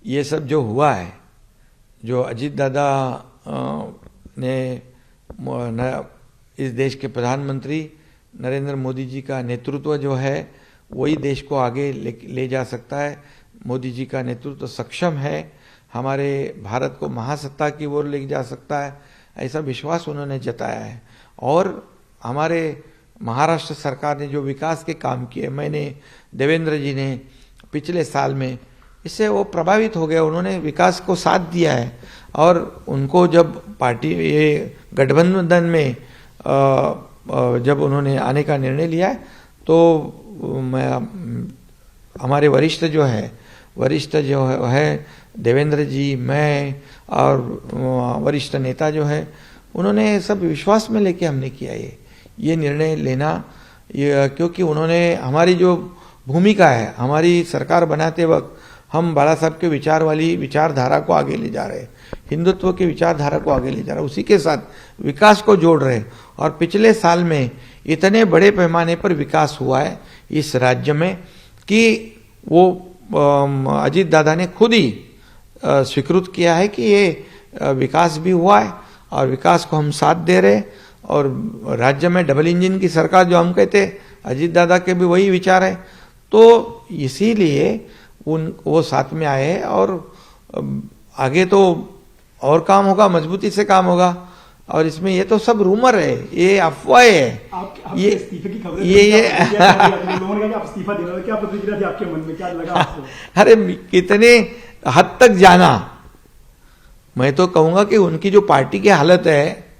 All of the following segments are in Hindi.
ये सब जो हुआ है, जो अजीत दादा ने इस देश के प्रधानमंत्री नरेंद्र मोदी जी का नेतृत्व जो है वही देश को आगे ले जा सकता है। मोदी जी का नेतृत्व सक्षम है, हमारे भारत को महासत्ता की ओर ले जा सकता है, ऐसा विश्वास उन्होंने जताया है। और हमारे महाराष्ट्र सरकार ने जो विकास के काम किए, मैंने देवेंद्र जी ने पिछले साल में, इससे वो प्रभावित हो गए, उन्होंने विकास को साथ दिया है। और उनको जब पार्टी ये गठबंधन में जब उन्होंने आने का निर्णय लिया है तो हमारे वरिष्ठ जो है देवेंद्र जी, मैं और वरिष्ठ नेता जो है, उन्होंने सब विश्वास में लेके हमने किया ये निर्णय लेना, क्योंकि उन्होंने हमारी जो भूमिका है, हमारी सरकार बनाते वक्त हम बाला साहब के विचारधारा को आगे ले जा रहे हैं, हिंदुत्व की विचारधारा को आगे ले जा रहे हैं, उसी के साथ विकास को जोड़ रहे हैं। और पिछले साल में इतने बड़े पैमाने पर विकास हुआ है इस राज्य में कि वो अजीत दादा ने खुद ही स्वीकृत किया है कि ये विकास भी हुआ है और विकास को हम साथ दे रहे हैं। और राज्य में डबल इंजन की सरकार जो हम कहते, अजीत दादा के भी वही विचार है, तो इसीलिए वो साथ में आए हैं। और आगे तो और काम होगा, मजबूती से काम होगा। और इसमें ये तो सब रूमर है, ये अफवाह है। ये इस्तीफा देना, क्या प्रतिक्रिया थी आपके मन में, क्या लगा आपको? अरे कितने हद तक जाना, मैं तो कहूंगा कि उनकी जो पार्टी की हालत है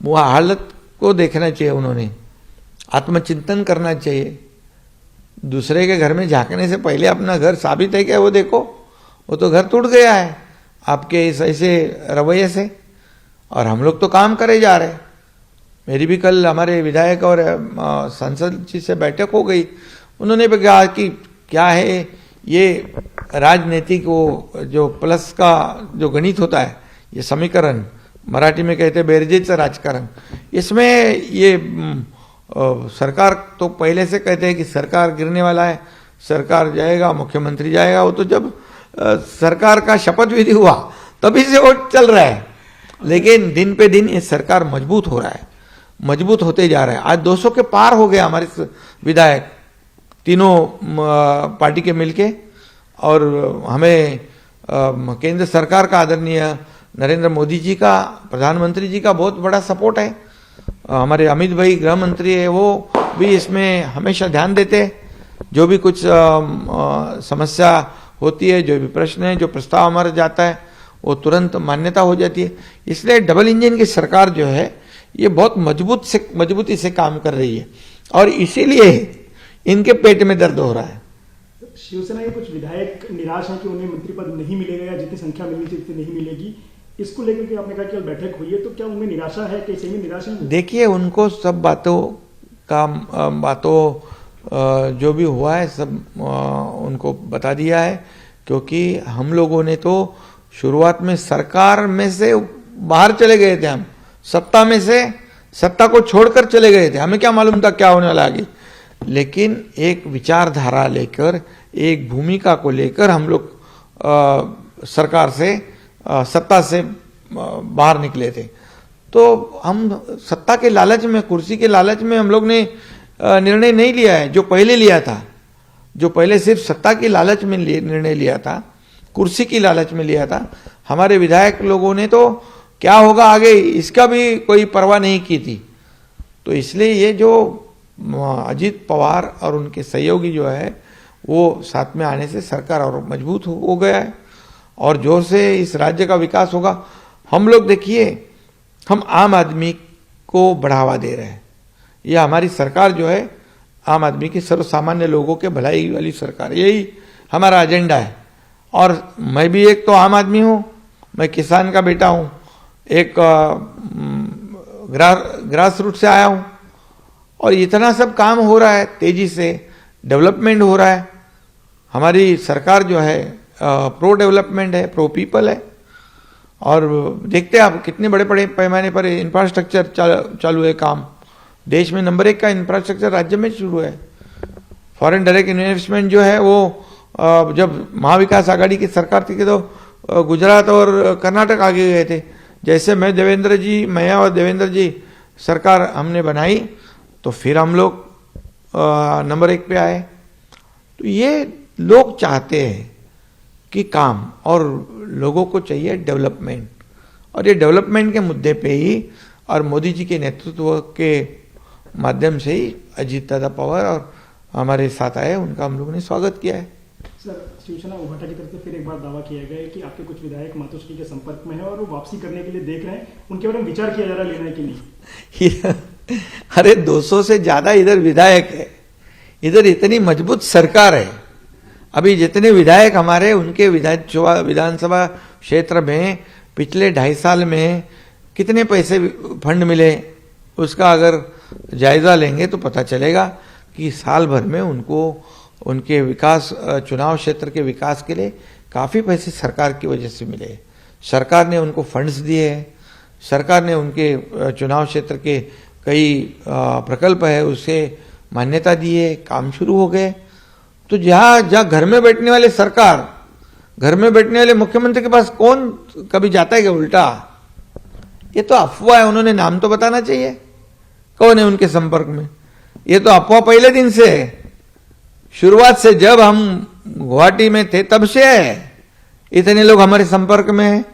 वो हालत को देखना चाहिए, उन्होंने आत्मचिंतन करना चाहिए। दूसरे के घर में झांकने से पहले अपना घर साबित है क्या वो देखो, वो तो घर टूट गया है आपके इस ऐसे रवैये से। और हम लोग तो काम करे जा रहे। मेरी भी कल हमारे विधायक और सांसद जी से बैठक हो गई, उन्होंने भी कहा कि क्या है ये राजनीतिक वो जो प्लस का जो गणित होता है, ये समीकरण मराठी में कहते हैं बेरजेचं राजकारण, इसमें ये सरकार तो पहले से कहते हैं कि सरकार गिरने वाला है, सरकार जाएगा, मुख्यमंत्री जाएगा। वो तो जब सरकार का शपथ विधि हुआ तभी से वो चल रहा है, लेकिन दिन पे दिन ये सरकार मजबूत हो रहा है, मजबूत होते जा रहा है। आज 200 के पार हो गया हमारे विधायक तीनों पार्टी के मिलके। और हमें केंद्र सरकार का आदरणीय नरेंद्र मोदी जी का, प्रधानमंत्री जी का बहुत बड़ा सपोर्ट है। हमारे अमित भाई गृह मंत्री है, वो भी इसमें हमेशा ध्यान देते हैं। जो भी कुछ समस्या होती है, जो भी प्रश्न है, जो प्रस्ताव हमारा जाता है, वो तुरंत मान्यता हो जाती है। इसलिए डबल इंजन की सरकार जो है ये बहुत मजबूती से काम कर रही है और इसीलिए इनके पेट में दर्द हो रहा है। शिवसेना के कुछ विधायक निराश हैं कि उन्हें मंत्री पद नहीं मिलेगा या जितनी संख्या मिलनी चाहिए उतनी नहीं मिलेगी। इसको लेकर के आपने कहा कि बैठक हुई है, तो क्या उनमें निराशा है, कैसे में निराशा है? देखिए, उनको सब बातों जो भी हुआ है सब उनको बता दिया है, क्योंकि हम लोगों ने तो शुरुआत में सरकार में से बाहर चले गए थे, हम सत्ता में से सत्ता को छोड़कर चले गए थे। हमें क्या मालूम था क्या होने वाला आगे, लेकिन एक विचारधारा लेकर, एक भूमिका को लेकर हम लोग सरकार से सत्ता से बाहर निकले थे। तो हम सत्ता के लालच में, कुर्सी के लालच में हम लोग ने निर्णय नहीं लिया है जो पहले लिया था, जो पहले सिर्फ सत्ता की लालच में निर्णय लिया था, कुर्सी की लालच में लिया था। हमारे विधायक लोगों ने तो क्या होगा आगे इसका भी कोई परवाह नहीं की थी। तो इसलिए ये जो अजीत पवार और उनके सहयोगी जो है वो साथ में आने से सरकार और मजबूत हो गया है और जोर से इस राज्य का विकास होगा। हम लोग देखिए, हम आम आदमी को बढ़ावा दे रहे हैं। यह हमारी सरकार जो है आम आदमी की, सर्वसामान्य लोगों के भलाई वाली सरकार, यही हमारा एजेंडा है। और मैं भी एक तो आम आदमी हूँ, मैं किसान का बेटा हूँ, एक ग्रास रूट से आया हूँ और इतना सब काम हो रहा है, तेजी से डेवलपमेंट हो रहा है। हमारी सरकार जो है प्रो डेवलपमेंट है, प्रो पीपल है। और देखते हैं आप कितने बड़े बड़े पैमाने पर इंफ्रास्ट्रक्चर चालू है काम। देश में नंबर 1 का इंफ्रास्ट्रक्चर राज्य में शुरू है। फॉरेन डायरेक्ट इन्वेस्टमेंट जो है वो जब महाविकास आघाड़ी की सरकार थी कि तो गुजरात और कर्नाटक आगे गए थे। जैसे मैं और देवेंद्र जी सरकार हमने बनाई तो फिर हम लोग नंबर 1 पे आए। तो ये लोग चाहते हैं कि काम, और लोगों को चाहिए डेवलपमेंट, और ये डेवलपमेंट के मुद्दे पे ही और मोदी जी के नेतृत्व के माध्यम से ही अजीत दादा पवार और हमारे साथ आए, उनका हम लोगों ने स्वागत किया है। सर, शिवसेना उभाटा की तरफ से फिर एक बार दावा किया गया है कि आपके कुछ विधायक मातोश्री के संपर्क में है और वो वापसी करने के लिए देख रहे हैं, उनके बारे में विचार किया जा रहा है, लेना है कि नहीं? अरे 200 से ज्यादा इधर विधायक है, इधर इतनी मजबूत सरकार है। अभी जितने विधायक हमारे, उनके विधानसभा क्षेत्र में पिछले 2.5 साल में कितने पैसे फंड मिले, उसका अगर जायजा लेंगे तो पता चलेगा कि साल भर में उनको उनके विकास, चुनाव क्षेत्र के विकास के लिए काफी पैसे सरकार की वजह से मिले। सरकार ने उनको फंड्स दिए हैं, सरकार ने उनके चुनाव क्षेत्र के कई प्रकल्प है उसे मान्यता दी है, काम शुरू हो गए। तो जहां घर में बैठने वाले सरकार, घर में बैठने वाले मुख्यमंत्री के पास कौन कभी जाता है क्या उल्टा? ये तो अफवाह है, उन्होंने नाम तो बताना चाहिए कौन है उनके संपर्क में। ये तो अफवाह पहले दिन से है, शुरुआत से जब हम गुवाहाटी में थे तब से है। इतने लोग हमारे संपर्क में हैं,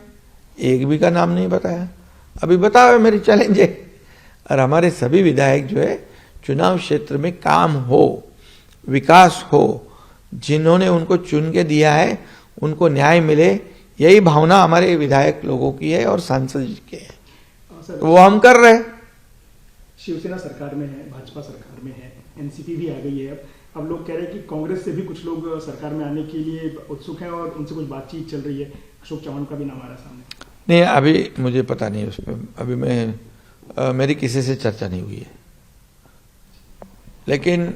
एक भी का नाम नहीं बताया। अभी बताओ, मेरी चैलेंज है। और हमारे सभी विधायक जो है चुनाव क्षेत्र में काम हो, विकास हो, जिन्होंने उनको चुन के दिया है उनको न्याय मिले, यही भावना हमारे विधायक लोगों की है और सांसद जी के है, वो हम कर रहे हैं। शिवसेना सरकार में है, भाजपा सरकार में है, एनसीपी भी आ गई है। अब लोग कह रहे हैं कि कांग्रेस से भी कुछ लोग सरकार में आने के लिए उत्सुक हैं और उनसे कुछ बातचीत चल रही है। अशोक चौहान का भी नाम आ रहा है सामने। नहीं, अभी मुझे पता नहीं उस पर, अभी मेरी किसी से चर्चा नहीं हुई है। लेकिन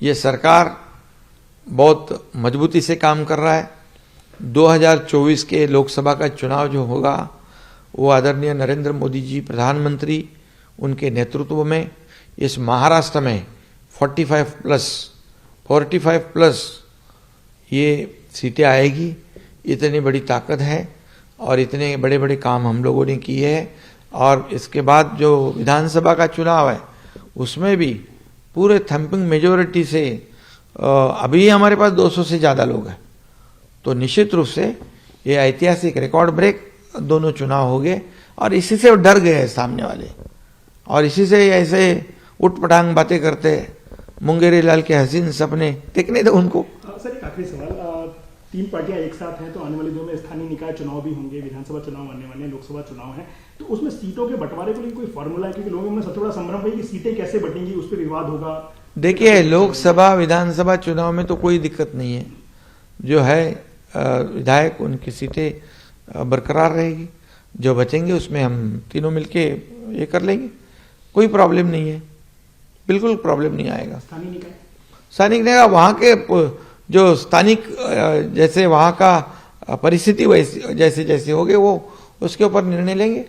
ये सरकार बहुत मजबूती से काम कर रहा है। 2024 के लोकसभा का चुनाव जो होगा वो आदरणीय नरेंद्र मोदी जी प्रधानमंत्री, उनके नेतृत्व में इस महाराष्ट्र में 45 प्लस ये सीटें आएगी। इतनी बड़ी ताकत है और इतने बड़े बड़े काम हम लोगों ने किए हैं। और इसके बाद जो विधानसभा का चुनाव है उसमें भी पूरे थम्पिंग मेजोरिटी से अभी हमारे पास 200 से ज़्यादा लोग हैं। तो निश्चित रूप से ये ऐतिहासिक रिकॉर्ड ब्रेक दोनों चुनाव हो गए और इसी से डर गए सामने वाले, और इसी से ऐसे उठपटांग बातें करते, मुंगेरी लाल के हसीन सपने देखने दो उनको। सर, एक आखिरी सवाल, 3 पार्टियां एक साथ हैं तो आने वाले दिनों में स्थानीय निकाय चुनाव भी होंगे, विधानसभा चुनाव आने वाले हैं, लोकसभा चुनाव है, तो उसमें सीटों के बंटवारे को लिए कोई फॉर्मूला है? क्योंकि लोगों में सबसे बड़ा संभ्रम है कि सीटें कैसे बटेंगी, उस पर विवाद होगा। देखिए, लोकसभा विधानसभा चुनाव में तो कोई दिक्कत नहीं है, जो है विधायक उनकी सीटें बरकरार रहेगी, जो बचेंगे उसमें हम तीनों मिलके ये कर लेंगे, कोई प्रॉब्लम नहीं है, बिल्कुल प्रॉब्लम नहीं आएगा। स्थानिक निकाय वहाँ के जो स्थानिक जैसे वहाँ का परिस्थिति वैसे जैसे जैसे होगे वो उसके ऊपर निर्णय लेंगे।